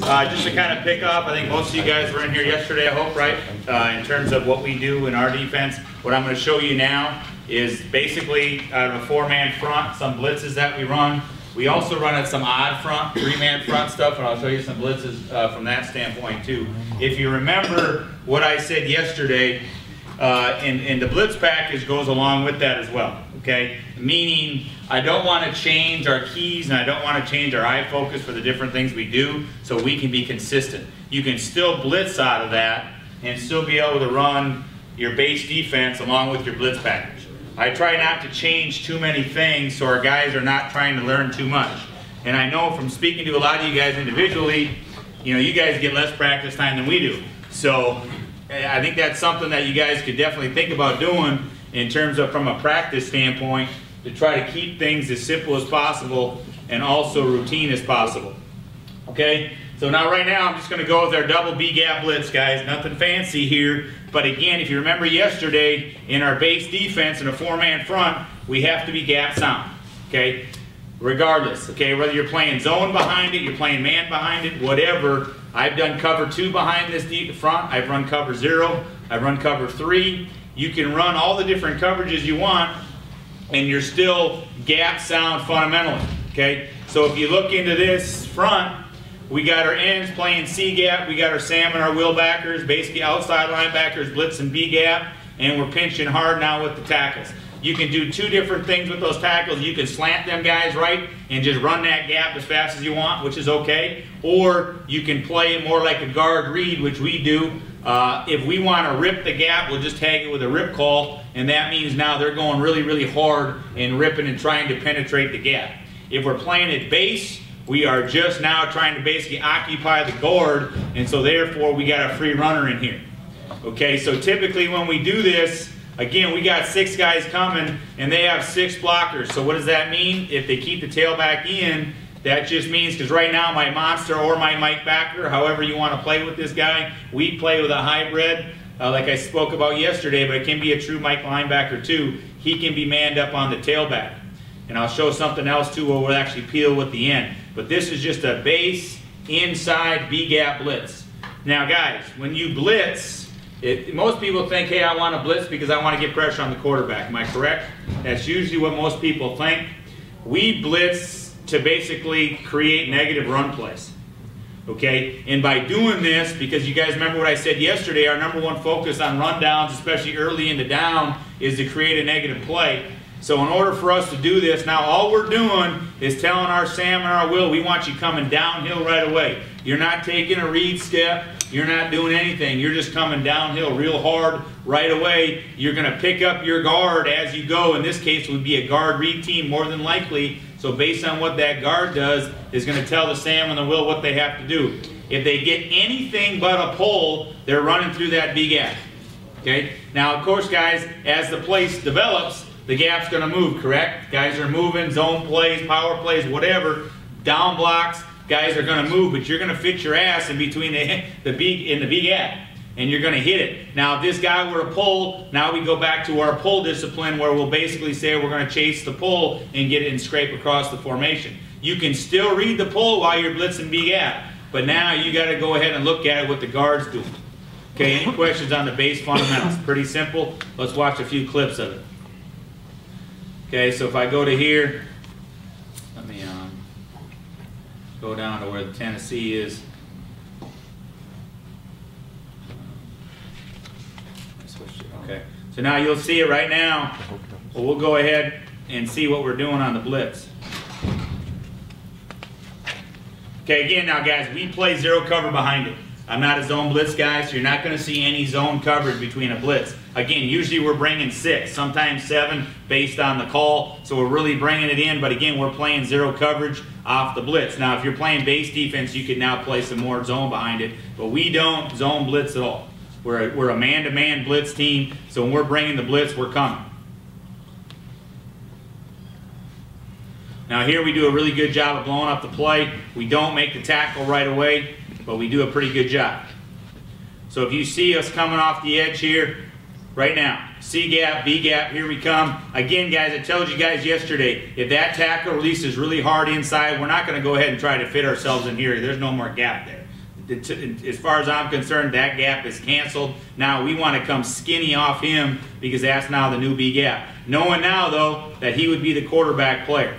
Just to kind of pick up, I think most of you guys were in here yesterday, I hope, right? In terms of what we do in our defense. What I'm going to show you now is basically out of a 4-man front, some blitzes that we run. We also run at some odd front, 3-man front stuff, and I'll show you some blitzes from that standpoint too. If you remember what I said yesterday, and the blitz package goes along with that as well, okay? Meaning, I don't want to change our keys and I don't want to change our eye focus for the different things we do so we can be consistent. You can still blitz out of that and still be able to run your base defense along with your blitz package. I try not to change too many things so our guys are not trying to learn too much. And I know from speaking to a lot of you guys individually, you know, you guys get less practice time than we do. So I think that's something that you guys could definitely think about doing in terms of from a practice standpoint to try to keep things as simple as possible and also routine as possible. Okay? So now right now I'm just going to go with our double B-gap blitz, guys. Nothing fancy here. But again, if you remember yesterday, in our base defense in a 4-man front, we have to be gap sound. Okay? Regardless. Okay? Whether you're playing zone behind it, you're playing man behind it, whatever. I've done cover 2 behind this deep front. I've run cover 0. I've run cover 3. You can run all the different coverages you want, and you're still gap sound fundamentally. Okay? So if you look into this front, we got our ends playing C-gap, we got our Sam and our Will backers, basically outside linebackers, blitz and B-gap, and we're pinching hard now with the tackles. You can do 2 different things with those tackles. You can slant them guys right and just run that gap as fast as you want, which is okay. Or you can play it more like a guard read, which we do. If we want to rip the gap, we'll just tag it with a rip call, and that means now they're going really, really hard and ripping and trying to penetrate the gap. If we're playing at base, we are just now trying to basically occupy the guard, and so therefore we got a free runner in here. Okay, so typically when we do this, again, we got 6 guys coming and they have 6 blockers. So what does that mean? If they keep the tailback in, that just means, because right now my monster or my Mike backer, however you want to play with this guy, we play with a hybrid, like I spoke about yesterday, but it can be a true Mike linebacker too. He can be manned up on the tailback. And I'll show something else too where we'll actually peel with the end. But this is just a base inside B-gap blitz. Now guys, when you blitz, most people think, hey, I want to blitz because I want to get pressure on the quarterback. Am I correct? That's usually what most people think. We blitz to basically create negative run plays. Okay? And by doing this, because you guys remember what I said yesterday, our #1 focus on rundowns, especially early in the down, is to create a negative play. So in order for us to do this, now all we're doing is telling our Sam and our Will, we want you coming downhill right away. You're not taking a read step. You're not doing anything. You're just coming downhill real hard right away. You're going to pick up your guard as you go. In this case, it would be a guard read team more than likely. So based on what that guard does, is going to tell the Sam and the Will what they have to do. If they get anything but a pull, they're running through that B gap. Okay? Now, of course, guys, as the play develops, the gap's going to move, correct? Guys are moving, zone plays, power plays, whatever, down blocks, guys are going to move, but you're going to fit your ass in between the B gap, and you're going to hit it. Now, if this guy were to pull, now we go back to our pull discipline where we'll basically say we're going to chase the pull and get it and scrape across the formation. You can still read the pull while you're blitzing B gap, but now you got to go ahead and look at it what the guard's doing. Okay, any questions on the base fundamentals? Pretty simple. Let's watch a few clips of it. Okay, so if I go to here, let me go down to where the Tennessee is. Okay, so now you'll see it right now. Well, we'll go ahead and see what we're doing on the blitz. Okay, again now guys, we play 0 cover behind it. I'm not a zone blitz guy, so you're not going to see any zone coverage between a blitz. Again, usually we're bringing 6, sometimes 7 based on the call, so we're really bringing it in, but again, we're playing 0 coverage off the blitz. Now, if you're playing base defense, you can now play some more zone behind it, but we don't zone blitz at all. We're a man-to-man blitz team, so when we're bringing the blitz, we're coming. Now here we do a really good job of blowing up the play. We don't make the tackle right away, but we do a pretty good job. So if you see us coming off the edge here, right now, C gap, B gap, here we come. Again, guys, I told you guys yesterday, if that tackle releases really hard inside, we're not going to go ahead and try to fit ourselves in here. There's no more gap there. as far as I'm concerned, that gap is canceled. Now we want to come skinny off him because that's now the new B gap. Knowing now, though, that he would be the quarterback player.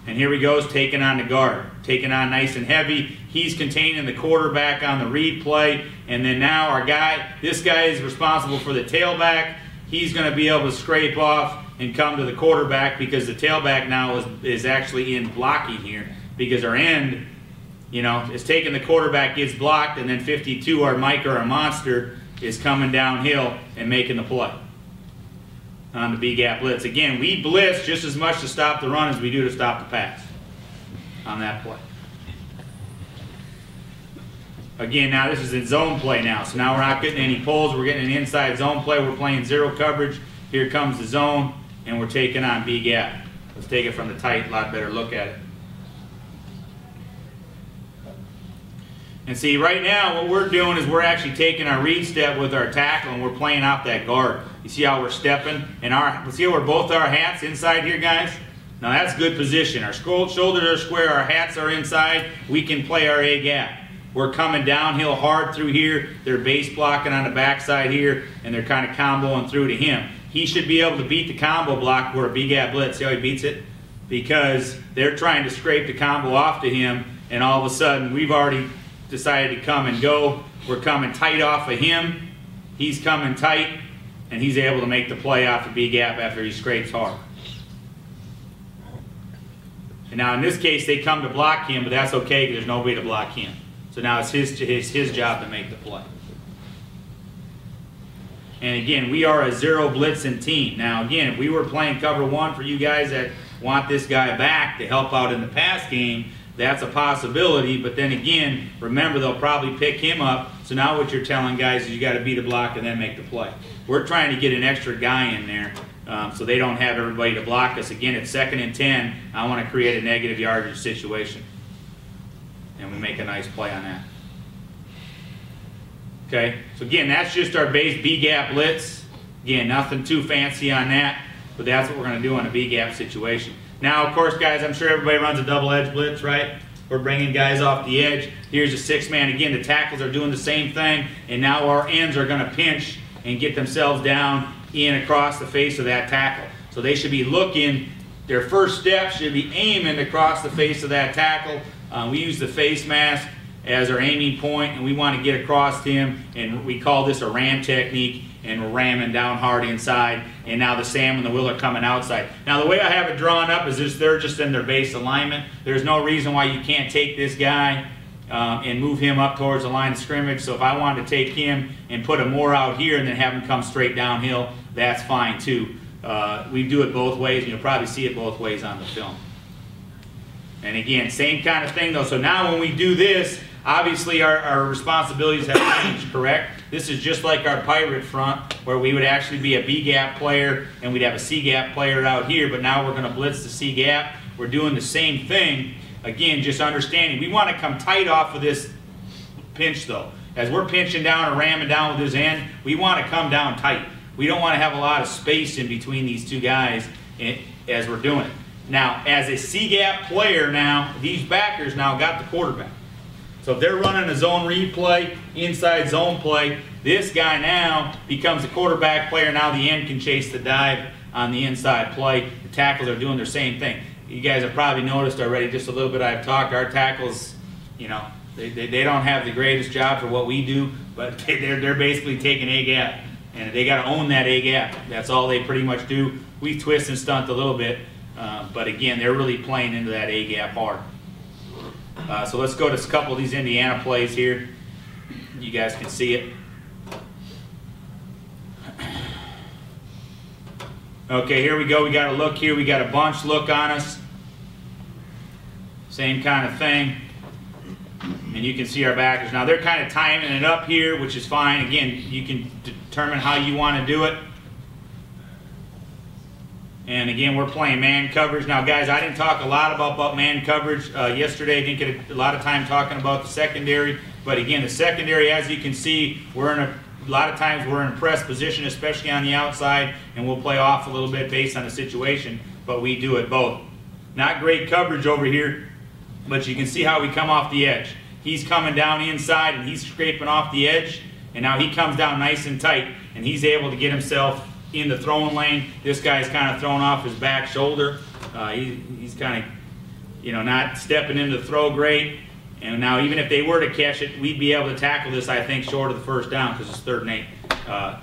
And here he goes, taking on the guard. Taking on nice and heavy. He's containing the quarterback on the read play. And then now our guy, this guy is responsible for the tailback. He's going to be able to scrape off and come to the quarterback because the tailback now is actually in blocking here. Because our end, you know, is taking the quarterback, gets blocked, and then 52, our Mike or our monster, is coming downhill and making the play on the B-gap blitz. Again, we blitz just as much to stop the run as we do to stop the pass on that play. Again, now this is in zone play now, so now we're not getting any pulls. We're getting an inside zone play. We're playing zero coverage. Here comes the zone, and we're taking on B-gap. Let's take it from the tight, a lot better look at it. And see, right now, what we're doing is we're actually taking our read step with our tackle, and we're playing out that guard. You see how we're stepping? And see how we're both our hats inside here, guys? Now that's good position. Our shoulders are square, our hats are inside. We can play our A-gap. We're coming downhill hard through here. They're base blocking on the backside here, and they're kind of comboing through to him. He should be able to beat the combo block for a B-gap blitz. See how he beats it? Because they're trying to scrape the combo off to him, and all of a sudden, we've already decided to come and go. We're coming tight off of him. He's coming tight, and he's able to make the play off the B-gap after he scrapes hard. And now in this case, they come to block him, but that's okay because there's nobody to block him. So now it's his job to make the play. And again, we are a zero blitzing team. Now again, if we were playing cover one for you guys that want this guy back to help out in the pass game, that's a possibility, but then again, remember they'll probably pick him up. So now what you're telling guys is you got to beat a block and then make the play. We're trying to get an extra guy in there so they don't have everybody to block us. Again, it's 2nd and 10. I want to create a negative yardage situation. And we make a nice play on that. Okay, so again, that's just our base B-gap blitz. Again, nothing too fancy on that, but that's what we're going to do on a B-gap situation. Now, of course, guys, I'm sure everybody runs a double-edge blitz, right? We're bringing guys off the edge. Here's a 6-man. Again, the tackles are doing the same thing, and now our ends are going to pinch and get themselves down in across the face of that tackle. So they should be looking, their first step should be aiming across the face of that tackle. We use the face mask as our aiming point, and we want to get across to him, and we call this a ram technique, and we're ramming down hard inside, and now the Sam and the Will are coming outside. Now the way I have it drawn up is they're just in their base alignment. There's no reason why you can't take this guy and move him up towards the line of scrimmage. So if I wanted to take him and put him more out here and then have him come straight downhill, that's fine too. We do it both ways, and you'll probably see it both ways on the film. And again, same kind of thing though. So now when we do this, obviously our responsibilities have changed, correct? This is just like our pirate front, where we would actually be a B-gap player and we'd have a C-gap player out here, but now we're going to blitz the C-gap. We're doing the same thing. Again, just understanding, we want to come tight off of this pinch though. As we're pinching down or ramming down with his end, we want to come down tight. We don't want to have a lot of space in between these two guys as we're doing it. Now, as a C-gap player now, these backers now got the quarterback. So if they're running a zone read play, inside zone play, this guy now becomes a quarterback player. Now the end can chase the dive on the inside play. The tackles are doing their same thing. You guys have probably noticed already, just a little bit I've talked, our tackles, you know, they don't have the greatest job for what we do, but they're basically taking A-gap. And they got to own that A-gap. That's all they pretty much do. We twist and stunt a little bit, but again, they're really playing into that A-gap hard. So let's go to a couple of these Indiana plays here. You guys can see it. Okay, here we go. We got a look here. We got a bunch look on us. Same kind of thing. And you can see our backers. Now they're kind of timing it up here, which is fine. Again, you can determine how you want to do it. And again, we're playing man coverage. Now guys, I didn't talk a lot about man coverage yesterday. I didn't get a lot of time talking about the secondary. But again, the secondary, as you can see, we're in a lot of times we're in a press position, especially on the outside, and we'll play off a little bit based on the situation, but we do it both. Not great coverage over here, but you can see how we come off the edge. he's coming down inside and he's scraping off the edge, and now he comes down nice and tight, and he's able to get himself in the throwing lane. This guy's kind of thrown off his back shoulder. He's kind of, you know, not stepping into the throw great. And now even if they were to catch it, we'd be able to tackle this, I think, short of the first down because it's 3rd and 8.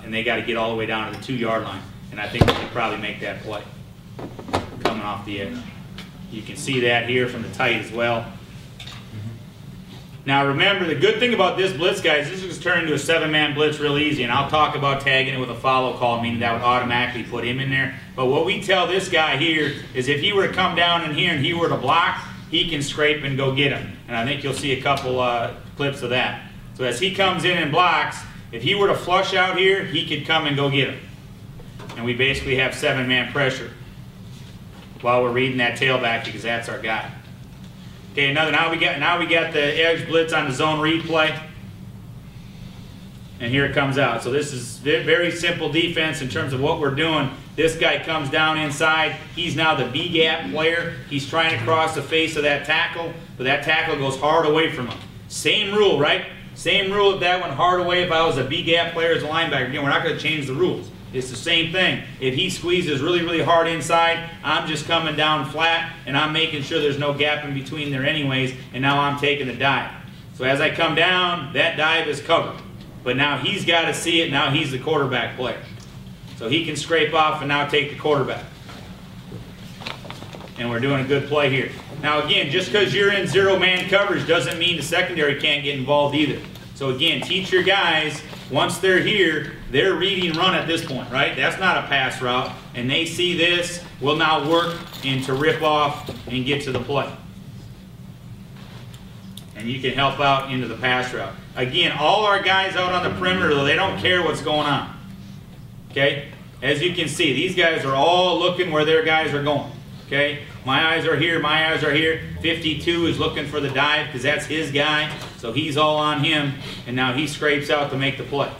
And they got to get all the way down to the 2-yard line. And I think we could probably make that play coming off the edge. You can see that here from the tight as well. Now remember, the good thing about this blitz, guys, this is turning into a 7-man blitz real easy, and I'll talk about tagging it with a follow call, meaning that would automatically put him in there. But what we tell this guy here is if he were to come down in here and he were to block, he can scrape and go get him. And I think you'll see a couple clips of that. So as he comes in and blocks, if he were to flush out here, he could come and go get him. And we basically have 7-man pressure while we're reading that tailback because that's our guy. Okay, now we got the edge blitz on the zone read play. And here it comes out. So this is very simple defense in terms of what we're doing. This guy comes down inside. He's now the B-gap player. He's trying to cross the face of that tackle, but that tackle goes hard away from him. Same rule, right? Same rule if that went hard away if I was a B-gap player as a linebacker. Again, we're not going to change the rules. It's the same thing. If he squeezes really, really hard inside, I'm just coming down flat, and I'm making sure there's no gap in between there anyways, and now I'm taking the dive. So as I come down, that dive is covered. But now he's got to see it. Now he's the quarterback player. So he can scrape off and now take the quarterback. And we're doing a good play here. Now again, just because you're in 0-man coverage doesn't mean the secondary can't get involved either. So again, teach your guys, once they're here, they're reading run at this point, right? That's not a pass route. And they see this, will now work into rip off and get to the play. And you can help out into the pass route. Again, all our guys out on the perimeter, though, they don't care what's going on. Okay? As you can see, these guys are all looking where their guys are going. Okay? My eyes are here, my eyes are here. 52 is looking for the dive because that's his guy. So he's all on him, and now he scrapes out to make the play.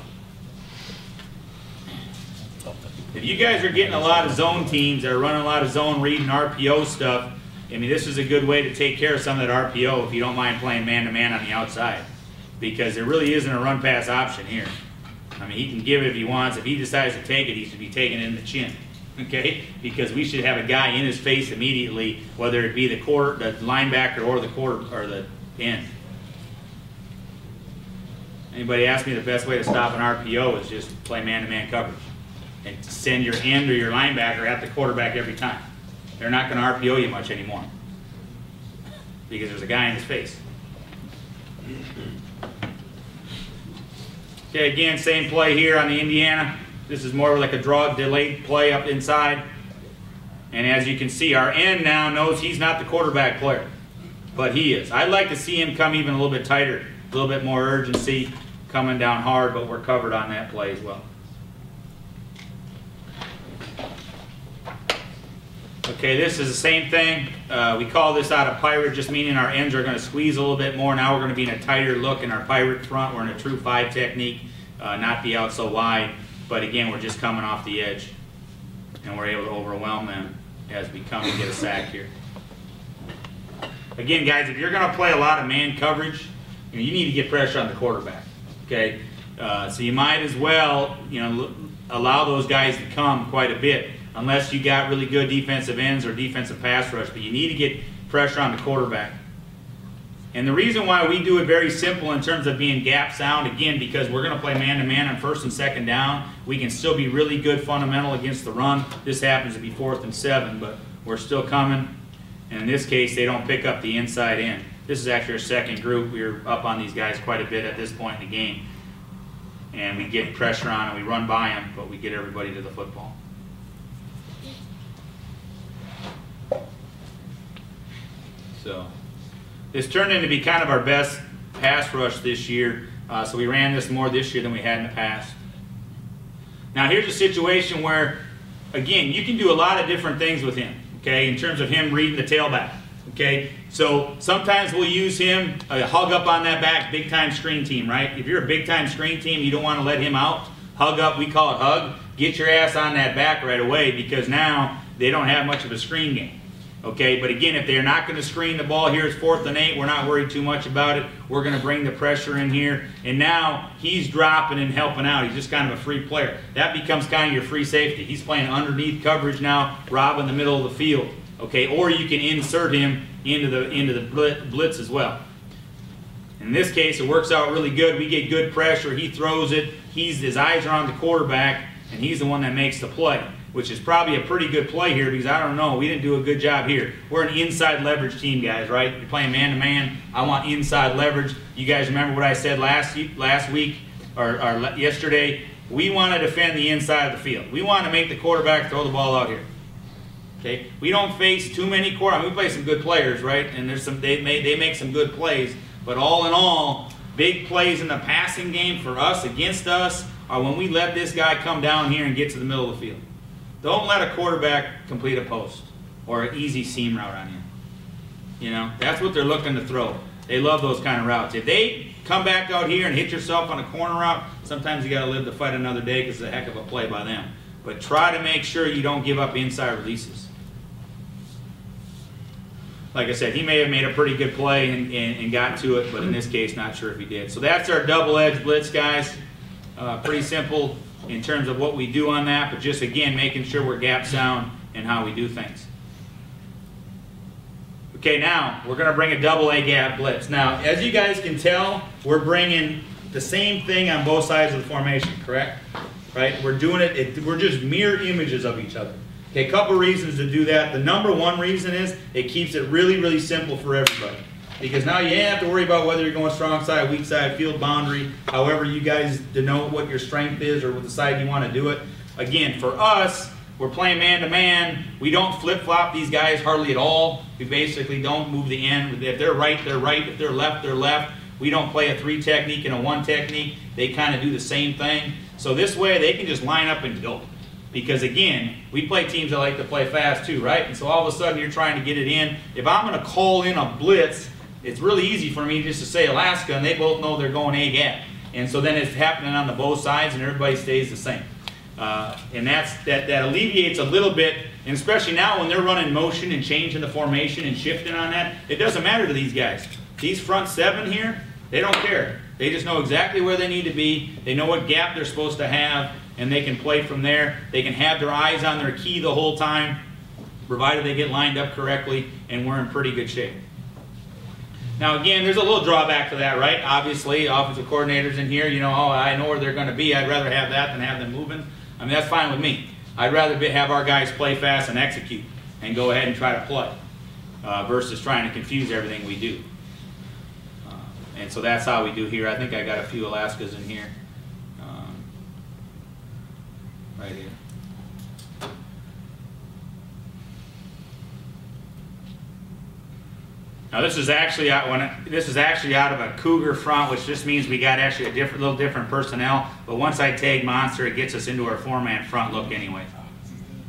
If you guys are getting a lot of zone teams that are running a lot of zone read and RPO stuff, I mean, this is a good way to take care of some of that RPO if you don't mind playing man-to-man on the outside. Because there really isn't a run-pass option here. I mean, he can give it if he wants. If he decides to take it, he should be taking it in the chin. Okay? Because we should have a guy in his face immediately, whether it be the linebacker or the end. Anybody ask me the best way to stop an RPO is just play man-to-man coverage. And send your end or your linebacker at the quarterback every time. They're not going to RPO you much anymore. Because there's a guy in his face. Okay, again, same play here on the Indiana. This is more like a draw delayed play up inside. And as you can see, our end now knows he's not the quarterback player, but he is. I'd like to see him come even a little bit tighter, a little bit more urgency, coming down hard, but we're covered on that play as well. Okay, this is the same thing. We call this out of pirate, just meaning our ends are going to squeeze a little bit more. Now we're going to be in a tighter look in our pirate front. We're in a true 5 technique, not be out so wide. But again, we're just coming off the edge, and we're able to overwhelm them as we come and get a sack here. Again, guys, if you're going to play a lot of man coverage, you need to get pressure on the quarterback. Okay, so you might as well, allow those guys to come quite a bit. Unless you got really good defensive ends or defensive pass rush, but you need to get pressure on the quarterback. And the reason why we do it very simple in terms of being gap sound, again, because we're going to play man-to-man on 1st and 2nd down. We can still be really good fundamental against the run. This happens to be 4th and 7, but we're still coming. And in this case, they don't pick up the inside end. This is actually our second group. We're up on these guys quite a bit at this point in the game. And we get pressure on them, we run by them, but we get everybody to the football. So this turned into be kind of our best pass rush this year. So we ran this more this year than we had in the past. Now here's a situation where, again, you can do a lot of different things with him, okay, in terms of him reading the tailback, okay? So sometimes we'll use him, hug up on that back, big-time screen team, right? If you're a big-time screen team, you don't want to let him out. Hug up, we call it hug. Get your ass on that back right away because now they don't have much of a screen game. Okay, but again, if they're not going to screen the ball, here's 4th and 8, we're not worried too much about it. We're going to bring the pressure in here, and now he's dropping and helping out. He's just kind of a free player. That becomes kind of your free safety. He's playing underneath coverage now, robbing the middle of the field. Okay, or you can insert him into the blitz as well. In this case, it works out really good. We get good pressure. He throws it. His eyes are on the quarterback, and he's the one that makes the play, which is probably a pretty good play here because I don't know, we didn't do a good job here. We're an inside leverage team, guys, right? You're playing man-to-man. I want inside leverage. You guys remember what I said last week or yesterday? We want to defend the inside of the field. We want to make the quarterback throw the ball out here. Okay? We don't face too many quarterbacks. We play some good players, right? And there's some they make some good plays. But all in all, big plays in the passing game for us, against us, are when we let this guy come down here and get to the middle of the field. Don't let a quarterback complete a post or an easy seam route on you. You know, that's what they're looking to throw. They love those kind of routes. If they come back out here and hit yourself on a corner route, sometimes you got to live to fight another day because it's a heck of a play by them. But try to make sure you don't give up inside releases. Like I said, he may have made a pretty good play and got to it, but in this case, not sure if he did. So that's our double-edged blitz, guys. Pretty simple in terms of what we do on that, but just, again, making sure we're gap sound in how we do things. Okay, now, we're going to bring a double A-gap blitz. Now, as you guys can tell, we're bringing the same thing on both sides of the formation, correct? Right? We're doing it, we're just mirror images of each other. Okay, a couple reasons to do that. The number one reason is it keeps it really, really simple for everybody. Because now you ain't have to worry about whether you're going strong side, weak side, field boundary, however you guys denote what your strength is or what the side you want to do it. Again, for us, we're playing man-to-man. We don't flip-flop these guys hardly at all. We basically don't move the end. If they're right, they're right. If they're left, they're left. We don't play a 3 technique and a 1 technique. They kind of do the same thing. So this way, they can just line up and go. Because again, we play teams that like to play fast too, right? And so all of a sudden you're trying to get it in. If I'm going to call in a blitz, it's really easy for me just to say Alaska, and they both know they're going A-gap. And so then it's happening on the both sides, and everybody stays the same. And that alleviates a little bit, and especially now when they're running motion and changing the formation and shifting on that, it doesn't matter to these guys. These front 7 here, they don't care. They just know exactly where they need to be. They know what gap they're supposed to have, and they can play from there. They can have their eyes on their key the whole time, provided they get lined up correctly, and we're in pretty good shape. Now again, there's a little drawback to that, right? Obviously, offensive coordinators in here, you know, oh, I know where they're going to be. I'd rather have that than have them moving. I mean, that's fine with me. I'd rather have our guys play fast and execute and go ahead and try to play versus trying to confuse everything we do. And so that's how we do here. I think I got a few Alaskas in here. Right here. Now this is actually out of a Cougar front, which just means we got actually a little different personnel. But once I tag monster, it gets us into our 4-man front look anyway.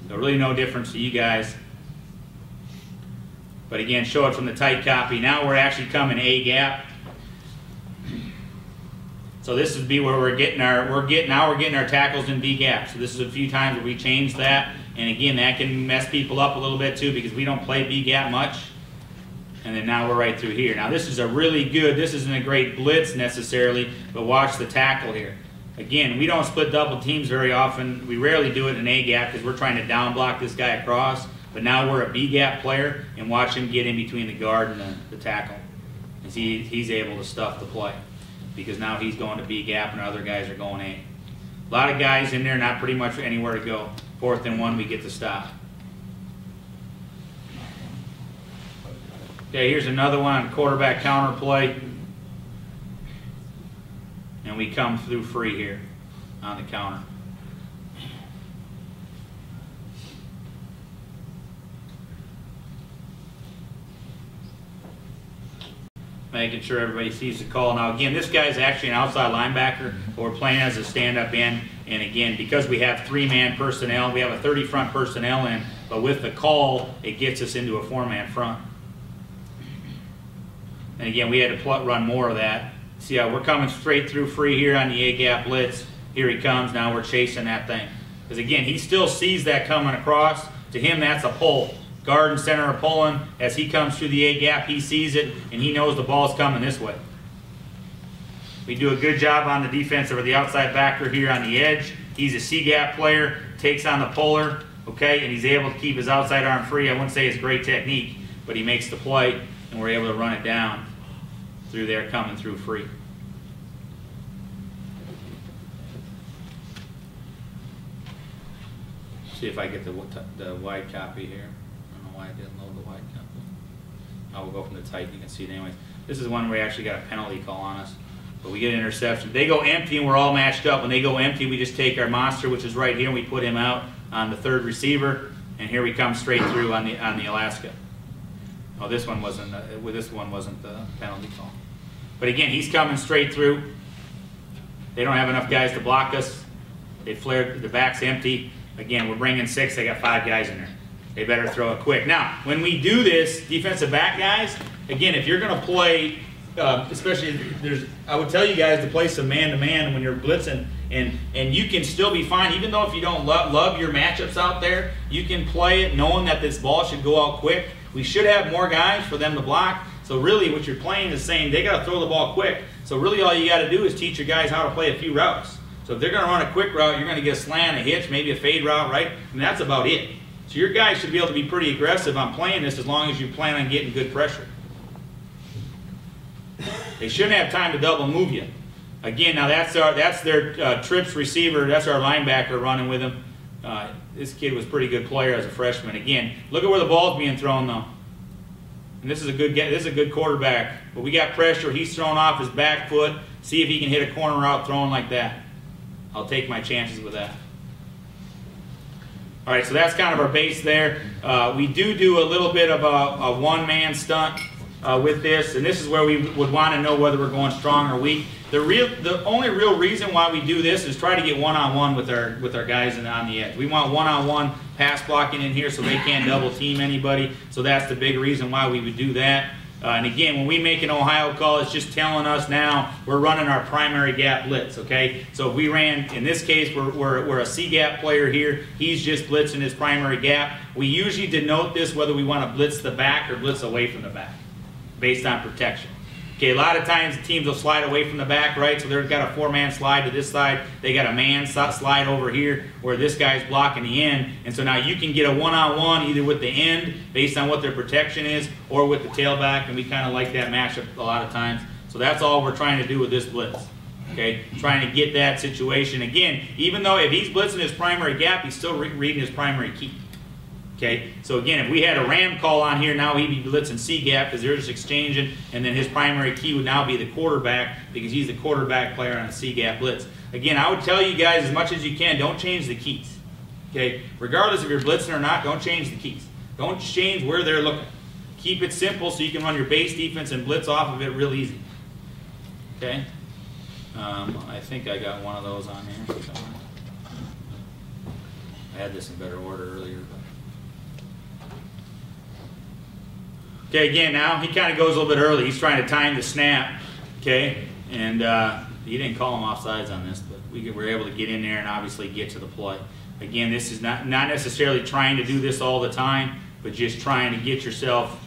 So really no difference to you guys. But again, show it from the tight copy. Now we're actually coming A-gap. So this would be where we're getting our tackles in B-gap. So this is a few times where we changed that. And again, that can mess people up a little bit too because we don't play B-gap much. And then now we're right through here. Now this is a really good, this isn't a great blitz necessarily, but watch the tackle here. Again, we don't split double teams very often. We rarely do it in A-gap because we're trying to down block this guy across. But now we're a B-gap player, and watch him get in between the guard and the tackle. And he's able to stuff the play because now he's going to B-gap and other guys are going A. A lot of guys in there, not pretty much anywhere to go. 4th and 1, we get the stop. Okay, here's another one on quarterback counter play. And we come through free here on the counter. Making sure everybody sees the call. Now again, this guy's actually an outside linebacker, but we're playing as a stand-up end. And again, because we have 3-man personnel, we have a 30 front personnel in, but with the call, it gets us into a 4-man front. And again, we had to run more of that. See how we're coming straight through free here on the A-gap blitz. Here he comes. Now we're chasing that thing. Because again, he still sees that coming across. To him, that's a pull. guard and center are pulling. As he comes through the A gap, he sees it, and he knows the ball's coming this way. We do a good job on the defensive or the outside backer here on the edge. He's a C gap player, takes on the puller, okay, and he's able to keep his outside arm free. I wouldn't say it's great technique, but he makes the play, and we're able to run it down through there, coming through free. See if I get the wide copy here. I don't know why I didn't load the wide copy. I will go from the tight. You can see it anyways. This is one where we actually got a penalty call on us. But we get an interception. They go empty and we're all matched up. When they go empty, we just take our monster, which is right here, and we put him out on the third receiver. And here we come straight through on the Alaska. Oh, this one wasn't the penalty call. But again, he's coming straight through. They don't have enough guys to block us. They flared, the back's empty. Again, we're bringing 6. They got 5 guys in there. They better throw it quick. Now, when we do this, defensive back guys, again, if you're going to play, especially I would tell you guys to play some man-to-man when you're blitzing, and you can still be fine, even though if you don't love your matchups out there, you can play it knowing that this ball should go out quick. We should have more guys for them to block. So really, what you're playing is saying they got to throw the ball quick. So really, all you got to do is teach your guys how to play a few routes. So if they're going to run a quick route, you're going to get a slant, a hitch, maybe a fade route, right? And that's about it. So your guys should be able to be pretty aggressive on playing this as long as you plan on getting good pressure. They shouldn't have time to double move you. Again, now that's their trips receiver. That's our linebacker running with him. This kid was a pretty good player as a freshman. Again, look at where the ball's being thrown though. And this is a good quarterback. But we got pressure. He's throwing off his back foot. See if he can hit a corner route throwing like that. I'll take my chances with that. All right, so that's kind of our base there. We do a little bit of a one-man stunt with this, and this is where we would want to know whether we're going strong or weak. The only real reason why we do this is try to get one-on-one with our guys on the edge. We want one-on-one pass blocking in here so they can't double team anybody. So that's the big reason why we would do that. And again, when we make an Ohio call, it's just telling us now we're running our primary gap blitz, okay? So if we ran, in this case, we're a C-gap player here. He's just blitzing his primary gap. We usually denote this whether we want to blitz the back or blitz away from the back based on protection. Okay, a lot of times the teams will slide away from the back, right? So they've got a 4-man slide to this side. They got a man slide over here where this guy's blocking the end. And so now you can get a one-on-one either with the end based on what their protection is or with the tailback, and we kind of like that matchup a lot of times. So that's all we're trying to do with this blitz. Okay, trying to get that situation. Again, even though if he's blitzing his primary gap, he's still reading his primary key. Okay, so again, if we had a ram call on here, now he'd be blitzing C-gap because they're just exchanging, and then his primary key would now be the quarterback because he's the quarterback player on a C-gap blitz. Again, I would tell you guys as much as you can, don't change the keys. Okay, regardless if you're blitzing or not, don't change the keys. Don't change where they're looking. Keep it simple so you can run your base defense and blitz off of it real easy. Okay, I think I got one of those on here. I had this in better order earlier. Okay, again, now he kind of goes a little bit early. He's trying to time the snap, okay? And he didn't call him offsides on this, but we were able to get in there and obviously get to the play. Again, this is not necessarily trying to do this all the time, but just trying to get yourself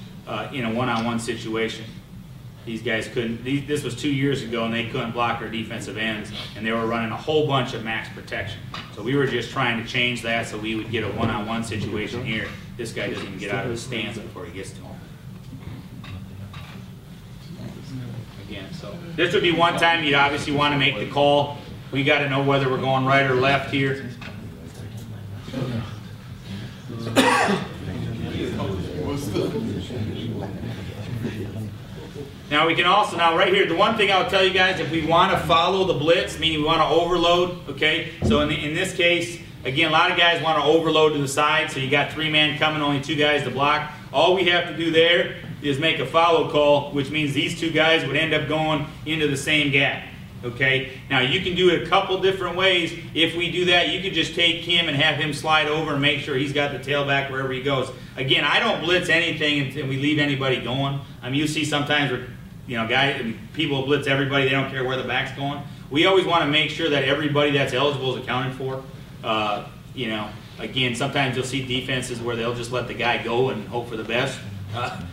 in a one-on-one situation. These guys couldn't, this was 2 years ago, and they couldn't block our defensive ends, and they were running a whole bunch of max protection. So we were just trying to change that so we would get a one-on-one situation here. This guy doesn't even get out of the stance before he gets to him. Again, so this would be one time you'd obviously want to make the call. We got to know whether we're going right or left here. Now we can also, right here, the one thing I'll tell you guys, if we want to follow the blitz, meaning we want to overload, okay? So in this case, again, a lot of guys want to overload to the side, so you got 3-man coming, only 2 guys to block. All we have to do there is make a follow call, which means these 2 guys would end up going into the same gap. Okay, now you can do it a couple different ways. If we do that, you could just take him and have him slide over and make sure he's got the tailback wherever he goes. Again, I don't blitz anything and we leave anybody going. I mean, you see sometimes where people blitz everybody, they don't care where the back's going. We always want to make sure that everybody that's eligible is accounted for. Again, sometimes you'll see defenses where they'll just let the guy go and hope for the best.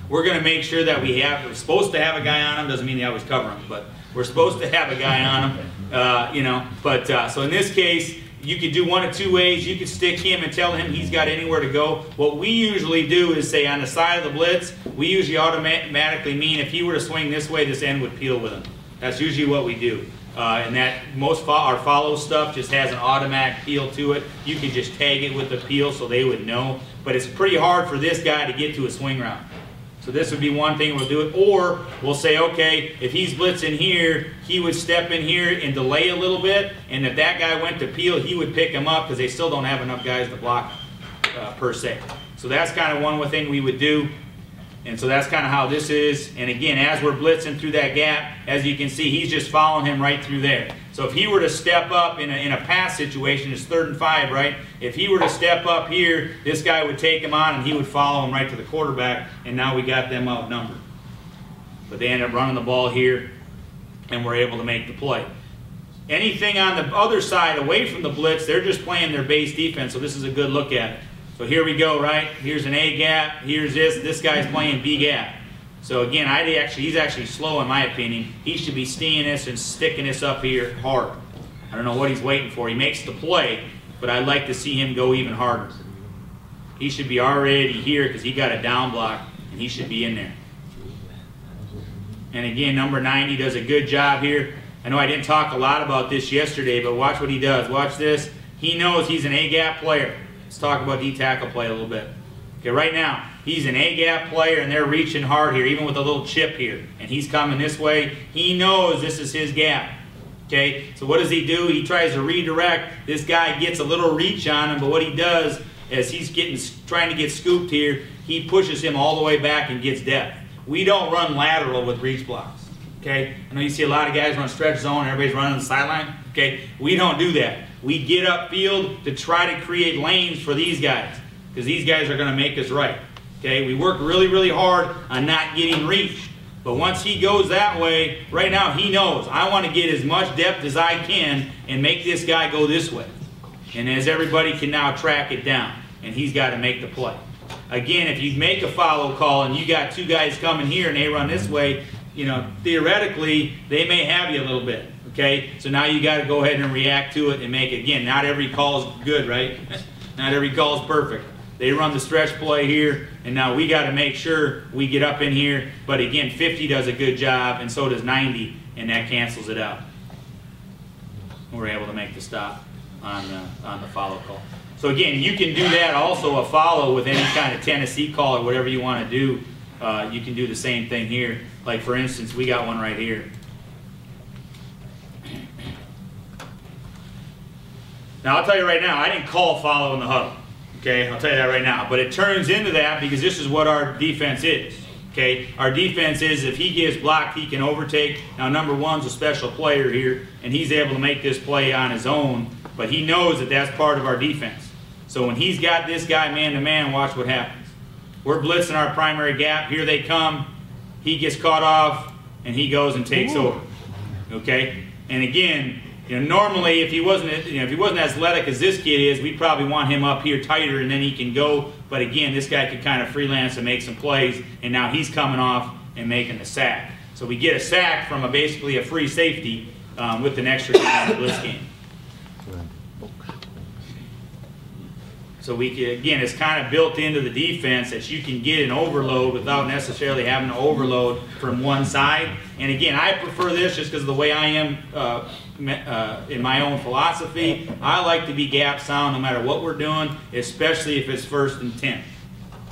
We're going to make sure that we're supposed to have a guy on him. Doesn't mean they always cover him, but we're supposed to have a guy on him. You know, but so in this case, you could do one of two ways. You could stick him and tell him he's got anywhere to go. What we usually do is say on the side of the blitz, we usually automatically mean if he were to swing this way, this end would peel with him. That's usually what we do. And that our follow stuff just has an automatic peel to it. You can just tag it with the peel so they would know. But it's pretty hard for this guy to get to a swing route. So this would be one thing we'll do it. Or we'll say, okay, if he's blitzing here, he would step in here and delay a little bit. And if that guy went to peel, he would pick him up because they still don't have enough guys to block per se. So that's kind of one thing we would do. And so that's kind of how this is. And again, as we're blitzing through that gap, as you can see, he's just following him right through there. So if he were to step up in a pass situation, it's 3rd and 5, right? If he were to step up here, this guy would take him on and he would follow him right to the quarterback, and now we got them outnumbered. But they end up running the ball here, and we're able to make the play. Anything on the other side, away from the blitz, they're just playing their base defense, so this is a good look at it. So here we go, right? Here's an A gap. Here's this guy's playing B gap. So again, he's actually slow in my opinion. He should be stealing this and sticking this up here hard. I don't know what he's waiting for. He makes the play, but I'd like to see him go even harder. He should be already here because he got a down block, and he should be in there. And again, number 90 does a good job here. I know I didn't talk a lot about this yesterday, but watch what he does. Watch this. He knows he's an A-gap player. Let's talk about D-tackle play a little bit. Okay, right now, he's an A-gap player, and they're reaching hard here, even with a little chip here. And he's coming this way. He knows this is his gap. Okay, so what does he do? He tries to redirect. This guy gets a little reach on him, but what he does is he's trying to get scooped here. He pushes him all the way back and gets depth. We don't run lateral with reach blocks. Okay, I know you see a lot of guys run stretch zone, everybody's running the sideline. Okay, we don't do that. We get upfield to try to create lanes for these guys, because these guys are going to make us right. Okay, we work really, really hard on not getting reached. But once he goes that way, right now he knows, I want to get as much depth as I can and make this guy go this way. And as everybody can now track it down, and he's got to make the play. Again, if you make a follow call and you got two guys coming here and they run this way, you know, theoretically, they may have you a little bit. Okay, so now you got to go ahead and react to it and make it. Again, not every call is good, right? Not every call is perfect. They run the stretch play here, and now we got to make sure we get up in here. But again, 50 does a good job, and so does 90, and that cancels it out. We're able to make the stop on the follow call. So again, you can do that also, a follow with any kind of Tennessee call or whatever you want to do. You can do the same thing here. Like for instance, we got one right here. Now I'll tell you right now, I didn't call follow in the huddle. Okay, I'll tell you that right now. But it turns into that because this is what our defense is. Okay, our defense is if he gets blocked, he can overtake. Now number one's a special player here, and he's able to make this play on his own, but he knows that that's part of our defense. So when he's got this guy man-to-man, watch what happens. We're blitzing our primary gap. Here they come. He gets caught off, and he goes and takes over. Okay, and again, you know, normally if he wasn't as athletic as this kid is, we'd probably want him up here tighter, and then he can go. But again, this guy could kind of freelance and make some plays, and now he's coming off and making the sack. So we get a sack from basically a free safety with an extra guy in the blitz game. So we can, again, it's kind of built into the defense that you can get an overload without necessarily having to overload from one side. And again, I prefer this just because of the way I am in my own philosophy. I like to be gap sound no matter what we're doing, especially if it's 1st and 10.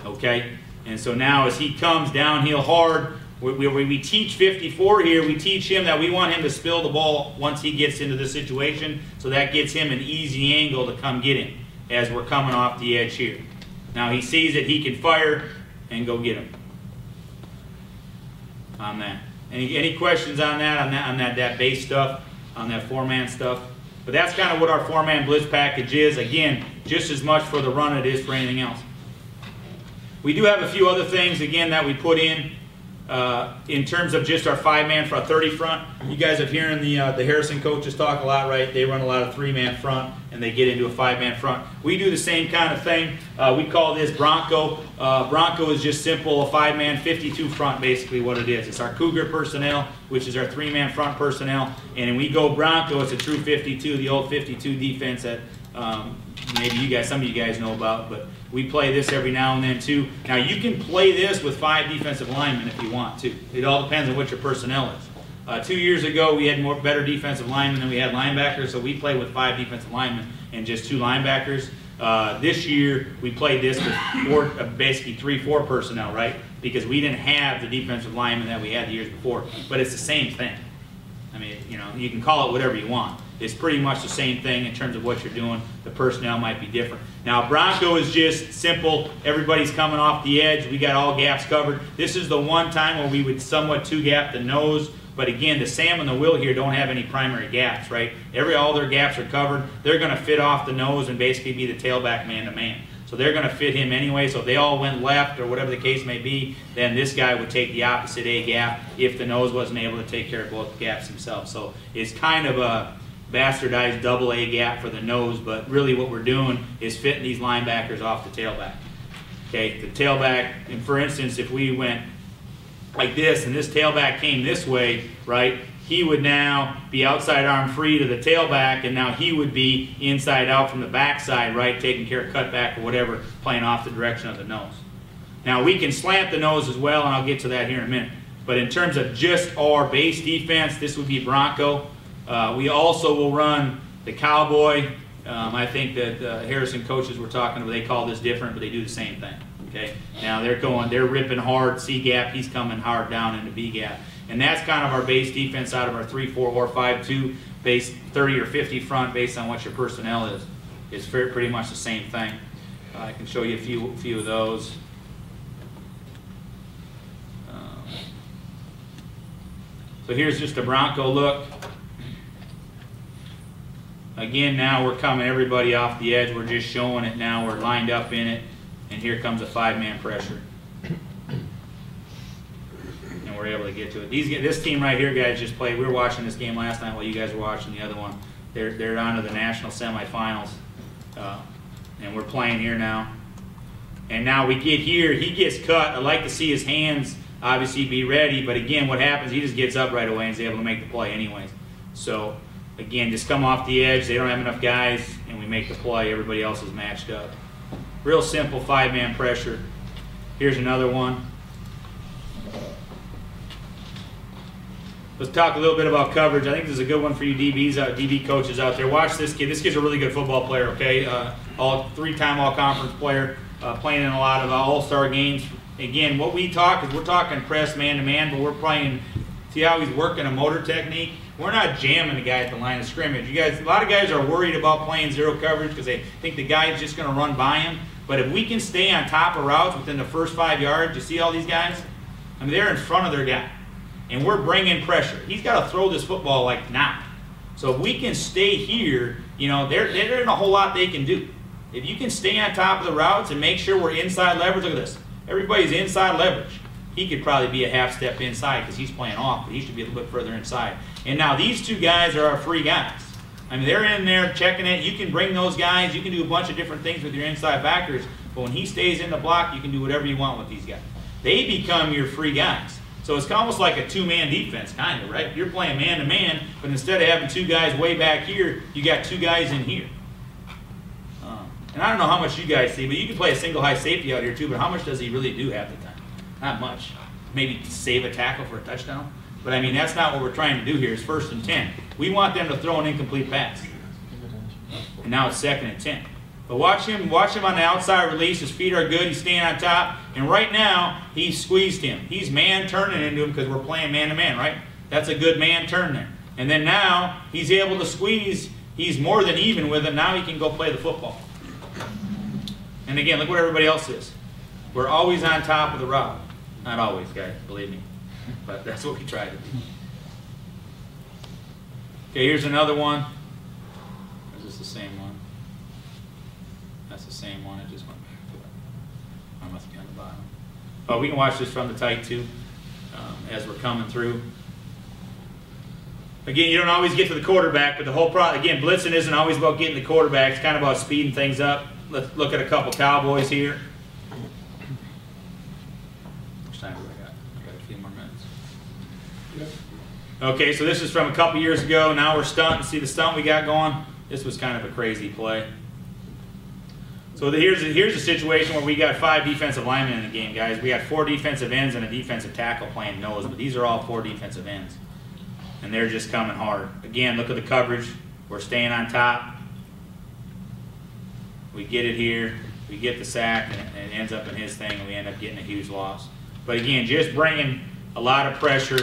Okay? And so now as he comes downhill hard, we teach 54 here, we teach him that we want him to spill the ball once he gets into the situation, so that gets him an easy angle to come get him as we're coming off the edge here. Now he sees that he can fire and go get him on that. Any questions on that, that base stuff, on that 4-man stuff? But that's kind of what our 4-man blitz package is. Again, just as much for the run it is for anything else. We do have a few other things, again, that we put in. in terms of just our 5-man front, 30 front, you guys have hearing the Harrison coaches talk a lot, right? They run a lot of 3-man front and they get into a 5-man front. We do the same kind of thing. We call this Bronco. Bronco is just simple, a 5-man 52 front, basically what it is. It's our Cougar personnel, which is our 3-man front personnel. And when we go Bronco, it's a true 52, the old 52 defense that maybe you guys, some of you guys know about, but we play this every now and then too. Now you can play this with 5 defensive linemen if you want to. It all depends on what your personnel is. 2 years ago we had better defensive linemen than we had linebackers, so we play with 5 defensive linemen and just 2 linebackers. This year we played this with basically 3-4 personnel, right? Because we didn't have the defensive linemen that we had the years before. But it's the same thing. I mean, you know, you can call it whatever you want. It's pretty much the same thing in terms of what you're doing. The personnel might be different. Now, Bronco is just simple. Everybody's coming off the edge. We got all gaps covered. This is the one time where we would somewhat 2-gap the nose. But again, the Sam and the Will here don't have any primary gaps, right? All their gaps are covered. They're going to fit off the nose and basically be the tailback man-to-man. So they're going to fit him anyway. So if they all went left or whatever the case may be, then this guy would take the opposite A gap if the nose wasn't able to take care of both gaps himself. So it's kind of a bastardized double A gap for the nose, but really what we're doing is fitting these linebackers off the tailback. Okay, the tailback, and for instance, if we went like this and this tailback came this way, right, he would now be outside arm free to the tailback, and now he would be inside out from the backside, right, taking care of cutback or whatever, playing off the direction of the nose. Now we can slant the nose as well, and I'll get to that here in a minute. But in terms of just our base defense, this would be Bronco. We also will run the Cowboy. I think that Harrison coaches were talking about, they call this different, but they do the same thing. Okay. Now they're ripping hard C gap. He's coming hard down into B gap, and that's kind of our base defense out of our 3-4 or 5-2 base 30 or 50 front, based on what your personnel is. It's pretty much the same thing. I can show you a few of those. So here's just a Bronco look. Again, now we're coming everybody off the edge. We're just showing it now. We're lined up in it. And here comes a 5-man pressure. And we're able to get to it. This team right here, guys, just played. We were watching this game last night while you guys were watching the other one. They're on to the national semifinals. And we're playing here now. And now we get here. He gets cut. I'd like to see his hands obviously be ready. But again, what happens, he just gets up right away and is able to make the play anyways. So, again, just come off the edge. They don't have enough guys, and we make the play. Everybody else is matched up. Real simple 5-man pressure. Here's another one. Let's talk a little bit about coverage. I think this is a good one for you DB coaches out there. Watch this kid. This kid's a really good football player, okay? 3-time all-conference player, playing in a lot of all-star games. Again, what we talk is we're talking press man-to-man, but we're playing, see how he's working a motor technique? We're not jamming the guy at the line of scrimmage. You guys, a lot of guys are worried about playing zero coverage because they think the guy's just going to run by him. But if we can stay on top of routes within the first 5 yards, you see all these guys? I mean, they're in front of their guy. And we're bringing pressure. He's got to throw this football like now. So if we can stay here, you know, there isn't a whole lot they can do. If you can stay on top of the routes and make sure we're inside leverage, look at this. Everybody's inside leverage. He could probably be a half step inside because he's playing off, but he should be a little bit further inside. And now these 2 guys are our free guys. I mean, they're in there checking it. You can bring those guys. You can do a bunch of different things with your inside backers. But when he stays in the block, you can do whatever you want with these guys. They become your free guys. So it's almost like a 2-man defense, kind of, right? You're playing man-to-man, but instead of having 2 guys way back here, you got 2 guys in here. And I don't know how much you guys see, but you can play a single high safety out here too, but how much does he really do half the time? Not much. Maybe save a tackle for a touchdown. But I mean, that's not what we're trying to do here. It's 1st and 10. We want them to throw an incomplete pass. And now it's 2nd and 10. But watch him on the outside release. His feet are good. He's staying on top. And right now, he squeezed him. He's man turning into him because we're playing man-to-man, right? That's a good man turn there. And then now, he's able to squeeze. He's more than even with him. Now he can go play the football. And again, look what everybody else is. We're always on top of the route. Not always, guys, believe me. But that's what we try to do. Okay, here's another one. Or is this the same one? That's the same one. It just went back to it. I must be on the bottom. Oh, we can watch this from the tight too. as we're coming through. Again, you don't always get to the quarterback, but the whole problem, again, blitzing isn't always about getting the quarterback. It's kind of about speeding things up. Let's look at a couple Cowboys here. How much time do I got? I got a few more minutes. Yep. Okay, so this is from a couple years ago. Now we're stunting. See the stunt we got going? This was kind of a crazy play. So here's a situation where we got 5 defensive linemen in the game, guys. We got 4 defensive ends and a defensive tackle playing nose, but these are all 4 defensive ends. And they're just coming hard. Again, look at the coverage. We're staying on top. We get it here. We get the sack, and it ends up in his thing, and we end up getting a huge loss. But again, just bringing a lot of pressure,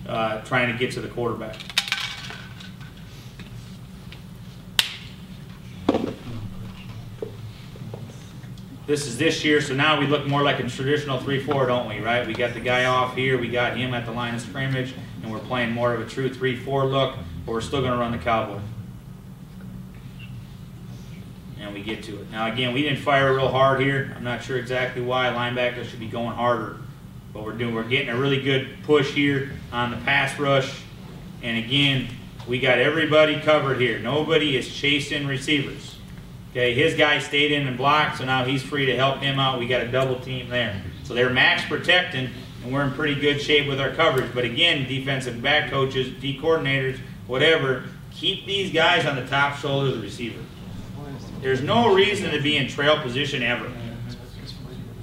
trying to get to the quarterback. This is this year, so now we look more like a traditional 3-4, don't we, right? We got the guy off here, we got him at the line of scrimmage, and we're playing more of a true 3-4 look, but we're still going to run the Cowboy. And we get to it. Now again, we didn't fire real hard here. I'm not sure exactly why. Linebackers should be going harder. But we're getting a really good push here on the pass rush. And again, we got everybody covered here. Nobody is chasing receivers. Okay, his guy stayed in and blocked, so now he's free to help him out. We got a double team there. So they're max protecting, and we're in pretty good shape with our coverage. But again, defensive back coaches, D coordinators, whatever, keep these guys on the top shoulder of the receiver. There's no reason to be in trail position ever.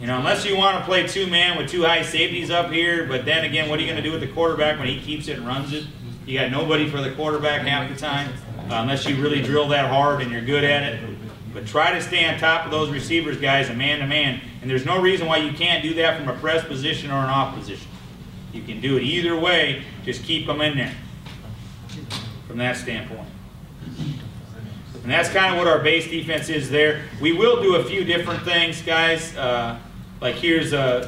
You know, unless you want to play 2-man with 2 high safeties up here, but then again, what are you going to do with the quarterback when he keeps it and runs it? You got nobody for the quarterback half the time, unless you really drill that hard and you're good at it. But try to stay on top of those receivers, guys, and man-to-man. And there's no reason why you can't do that from a press position or an off position. You can do it either way. Just keep them in there from that standpoint. And that's kind of what our base defense is there. We will do a few different things, guys. Like here's I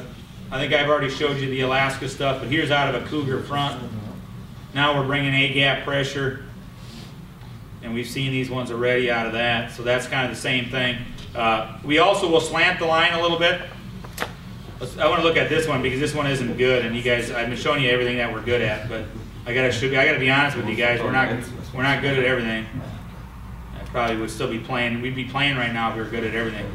think I've already showed you the Alaska stuff, but here's out of a Cougar front. Now we're bringing A-gap pressure. And we've seen these ones already out of that, so that's kind of the same thing. We also will slant the line a little bit. I want to look at this one because this one isn't good, and you guys, I've been showing you everything that we're good at, but I gotta be honest with you guys. We're not good at everything. I probably would still be playing. We'd be playing right now if we were good at everything.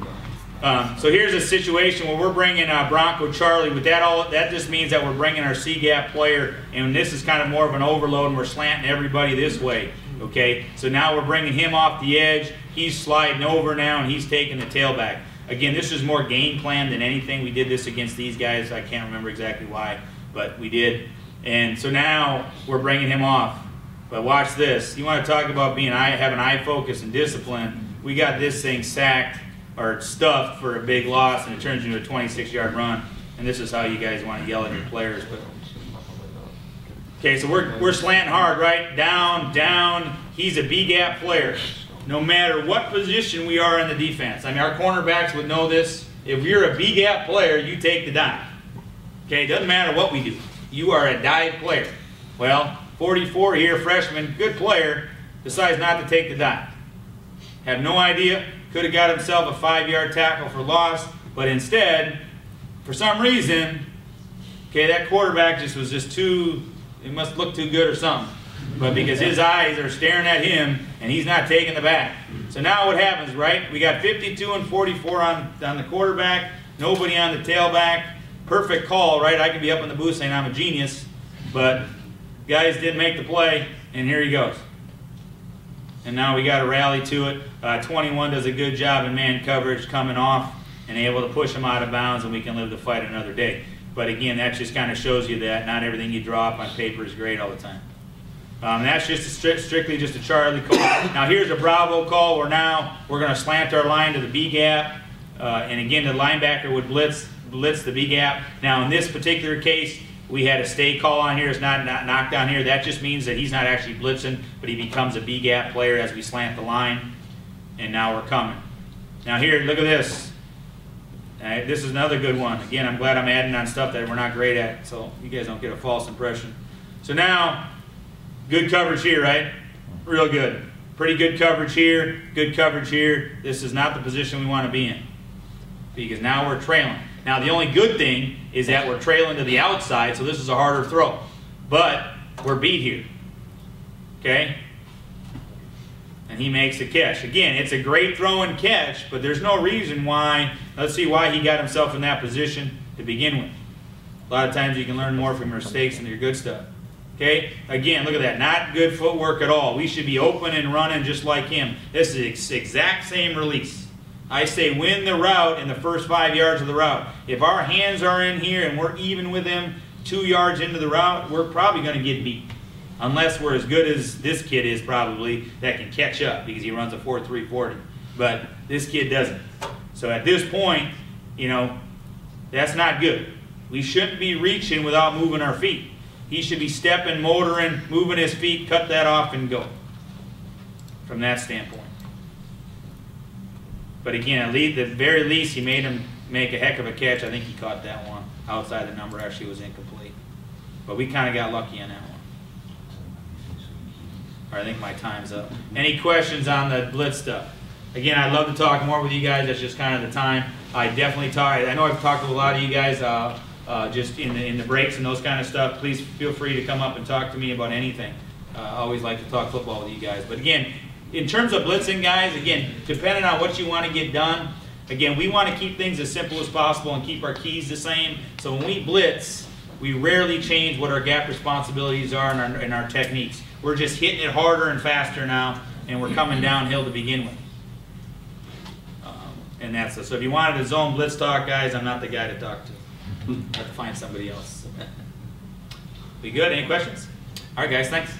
So here's a situation where we're bringing Bronco Charlie. With that just means that we're bringing our C-gap player, and this is kind of more of an overload, and we're slanting everybody this way. Okay, so now we're bringing him off the edge. He's sliding over now, and he's taking the tailback. Again, this is more game plan than anything. We did this against these guys. I can't remember exactly why, but we did. And so now we're bringing him off. But watch this. You want to talk about having eye focus and discipline. We got this thing sacked or stuffed for a big loss, and it turns into a 26-yard run. And this is how you guys want to yell at your players. But okay, so we're slanting hard, right? Down, down. He's a B-gap player. No matter what position we are in the defense. I mean, our cornerbacks would know this. If you're a B-gap player, you take the dive. Okay, it doesn't matter what we do. You are a dive player. Well, 44 here, freshman, good player, decides not to take the dive. Have no idea. Could have got himself a 5-yard tackle for loss, but instead, for some reason, okay, that quarterback was just too, it must look too good or something. But because his eyes are staring at him and he's not taking the back. So now what happens, right? We got 52 and 44 on the quarterback, nobody on the tailback. Perfect call, right? I could be up in the booth saying I'm a genius, but guys didn't make the play, and here he goes. And now we got to rally to it. 21 does a good job in man coverage coming off and able to push him out of bounds, and we can live the fight another day. But again, that just kind of shows you that not everything you draw up on paper is great all the time. That's just strictly just a Charlie call. Now here's a Bravo call where now we're going to slant our line to the B gap. And again, the linebacker would blitz the B gap. Now in this particular case, we had a stay call on here. It's not knocked down here. That just means that he's not actually blitzing, but he becomes a B gap player as we slant the line. And now we're coming. Now here, look at this. This is another good one. Again, I'm glad I'm adding on stuff that we're not great at, so you guys don't get a false impression. So now, good coverage here, right? Real good. Pretty good coverage here. Good coverage here. This is not the position we want to be in because now we're trailing. Now the only good thing is that we're trailing to the outside, so this is a harder throw. But we're beat here. Okay? And he makes a catch. Again, it's a great throw and catch, but there's no reason why. Let's see why he got himself in that position to begin with. A lot of times you can learn more from your mistakes than your good stuff. Okay? Again, look at that. Not good footwork at all. We should be open and running just like him. This is the exact same release. I say win the route in the first 5 yards of the route. If our hands are in here and we're even with him 2 yards into the route, we're probably going to get beat. Unless we're as good as this kid is probably that can catch up because he runs a 4.340. But this kid doesn't. So at this point, you know, that's not good. We shouldn't be reaching without moving our feet. He should be stepping, motoring, moving his feet, cut that off and go. From that standpoint. But again, at the very least, he made him make a heck of a catch. I think he caught that one outside the number. Actually, was incomplete. But we kind of got lucky on that one. All right, I think my time's up. Any questions on the Blitz stuff? Again, I'd love to talk more with you guys. That's just kind of the time. I definitely talk. I know I've talked to a lot of you guys just in the breaks and those kind of stuff. Please feel free to come up and talk to me about anything. I always like to talk football with you guys. But again, in terms of blitzing, guys, again, depending on what you want to get done, again, we want to keep things as simple as possible and keep our keys the same. So when we blitz, we rarely change what our gap responsibilities are and our techniques. We're just hitting it harder and faster now, and we're coming downhill to begin with. And that's it. So if you wanted a zone blitz talk, guys, I'm not the guy to talk to. I have to find somebody else. We good? Any questions? All right, guys, thanks.